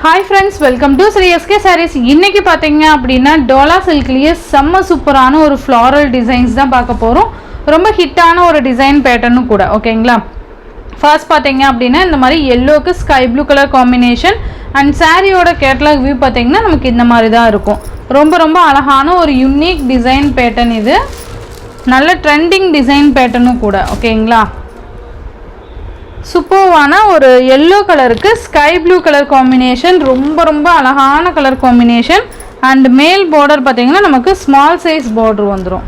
Hi friends, welcome to Sri SK Sarees. இன்னைக்கு பாத்தீங்க அப்படினா டோலா சில்க்லயே செம்ம சூப்பரான ஒரு floral designs தான் பார்க்க போறோம். ரொம்ப ஹிட்டான ஒரு டிசைன் பேட்டர்னும் கூட. ஓகேங்களா? ஃபர்ஸ்ட் பாத்தீங்க அப்படினா இந்த மாதிரி yellowக்கு sky blue color combination and சாரியோட கேட்டலாக் வியூ பாத்தீங்கன்னா நமக்கு இந்த மாதிரி தான் இருக்கும். ரொம்ப அழகான ஒரு யூனிக் டிசைன் பேட்டர்ன் இது. நல்ல ட்ரெண்டிங் டிசைன் பேட்டர்னும் கூட. ஓகேங்களா? சூப்பரான ஒரு yellow கலருக்கு sky blue கலர் காம்பினேஷன் ரொம்ப அழகான கலர் காம்பினேஷன் and மேல் border பாத்தீங்கன்னா நமக்கு small size border வந்துரும்.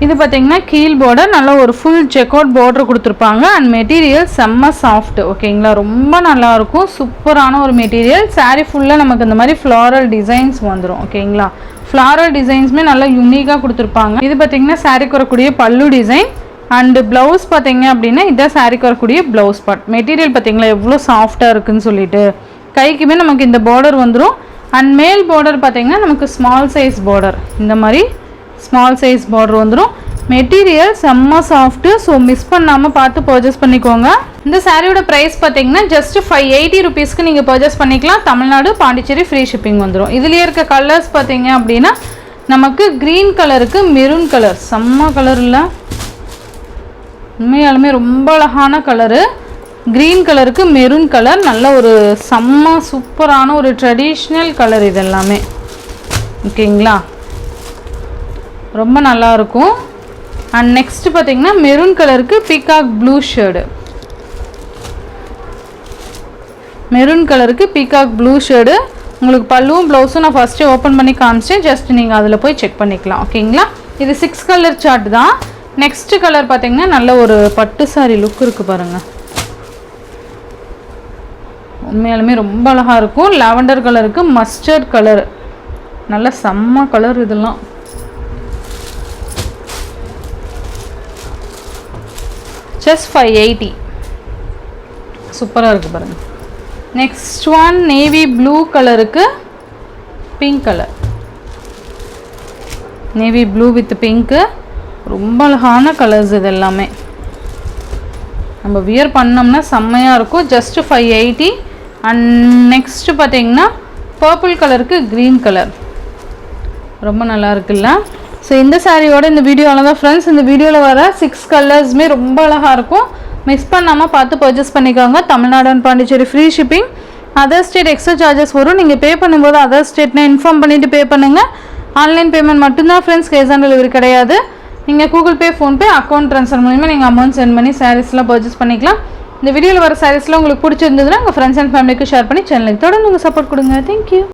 இது பாத்தீங்கன்னா கீழ் border நல்ல ஒரு full checkout border கொடுத்திருப்பாங்க and மெட்டீரியல் செம்ம சாஃப்ட். ஓகேங்களா? ரொம்ப நல்லா இருக்கும். சூப்பரான ஒரு மெட்டீரியல். saree ஃபுல்லா நமக்கு இந்த மாதிரி floral designs வந்துரும். ஓகேங்களா? floral designs மே நல்ல யூனிக்கா கொடுத்திருப்பாங்க. இது பாத்தீங்கன்னா சாரிக்கு வரக்கூடிய பல்லு டிசைன் and blouse பாத்தீங்க அப்படினா இத சாரிக்கு வரக்கூடிய blouse part. மெட்டீரியல் பாத்தீங்களா எவ்வளவு சாஃப்ட்டா இருக்குன்னு சொல்லிட்டு. கைக்குமே நமக்கு இந்த border வந்துரும் and மேல் border பாத்தீங்கன்னா நமக்கு small size border. இந்த மாதிரி small size border வந்துரும். மெட்டீரியல் செம்ம சாஃப்ட். சோ மிஸ் பண்ணாம பார்த்து பர்ச்சேஸ் பண்ணிக்கோங்க. இந்த சாரியோட பிரைஸ் பாத்தீங்கன்னா just 580 ரூபீஸ்க்கு நீங்க பர்ச்சேஸ் பண்ணிக்கலாம். தமிழ்நாடு பாண்டிச்சேரி ஃப்ரீ ஷிப்பிங் வந்துரும். இதுலயே இருக்க கலர்ஸ் பாத்தீங்க அப்படினா நமக்கு green கலருக்கு மெரூன் கலர் செம்ம கலர் இல்ல. உண்மையாலுமே ரொம்ப அழகான கலர். green கலருக்கு மெரூன் கலர் நல்ல ஒரு செம்ம சூப்பரான ஒரு ட்ரெடிஷனல் கலர் இதெல்லாம். ஓகேங்களா? ரொம்ப நல்லா இருக்கும். and next பாத்தீங்கன்னா மெரூன் கலருக்கு பீகாக் ப்ளூ ஷேட். மெரூன் கலருக்கு பீகாக் ப்ளூ ஷேட். உங்களுக்கு பல்லுவும் ப்ளவுஸும் நான் ஃபர்ஸ்ட் ஓபன் பண்ணி காமிச்சேன். ஜஸ்ட் நீங்க அதுல போய் செக் பண்ணிக்கலாம். ஓகேங்களா? இது 6 கலர் சார்ட் தான். நெக்ஸ்ட் கலர் பாத்தீங்கன்னா நல்ல ஒரு பட்டு சாரி லுக் இருக்கு பாருங்க. உண்மையாலுமே ரொம்ப அழகா இருக்கும். லாவெண்டர் கலருக்கு மஸ்டர்ட் கலர். நல்ல செம்ம கலர் இதெல்லாம். just 580. சூப்பரா இருக்கு பாருங்க. நெக்ஸ்ட் ஒன் நேவி ப்ளூ கலருக்கு pink colour. Navy blue with pink. ரொம்ப அழகான கலர்ஸ் இதெல்லாம். நம்ம வியர் பண்ணோம்னா செம்மையா இருக்கும். just 580. and next பாத்தீங்கன்னா purple கலருக்கு green கலர். ரொம்ப நல்லா இருக்குல்ல? ஸோ இந்த சாரியோட இந்த வீடியோவில் தான் ஃப்ரெண்ட்ஸ் இந்த வீடியோவில் வர 6 கலர்ஸுமே ரொம்ப அழகாக இருக்கும். மிஸ் பண்ணாமல் பார்த்து பர்ச்சேஸ் பண்ணிக்கோங்க. Tamil Nadu and Pondicherry free shipping. Other state extra charges வரும். நீங்கள் பே பண்ணும்போது அதர் ஸ்டேட்னா இன்ஃபார்ம் பண்ணிவிட்டு பே பண்ணுங்கள். ஆன்லைன் பேமெண்ட் மட்டும்தான் ஃப்ரெண்ட்ஸ். கேஷ் ஆன் டெலிவரி கிடையாது. நீங்கள் Google Pay PhonePe account transfer மூலிமா நீங்கள் அமௌண்ட் சென்ட் பண்ணி சாரீஸ்லாம் பர்ச்சேஸ் பண்ணிக்கலாம். இந்த வீடியோவில் வர சாரீஸ்லாம் உங்களுக்கு பிடிச்சிருந்ததுன்னா உங்கள் ஃப்ரெண்ட்ஸ் அண்ட் ஃபேமிலிக்கு ஷேர் பண்ணி சேனலுக்கு தொடர்ந்து உங்கள் சப்போர்ட் கொடுங்க. தேங்க்யூ.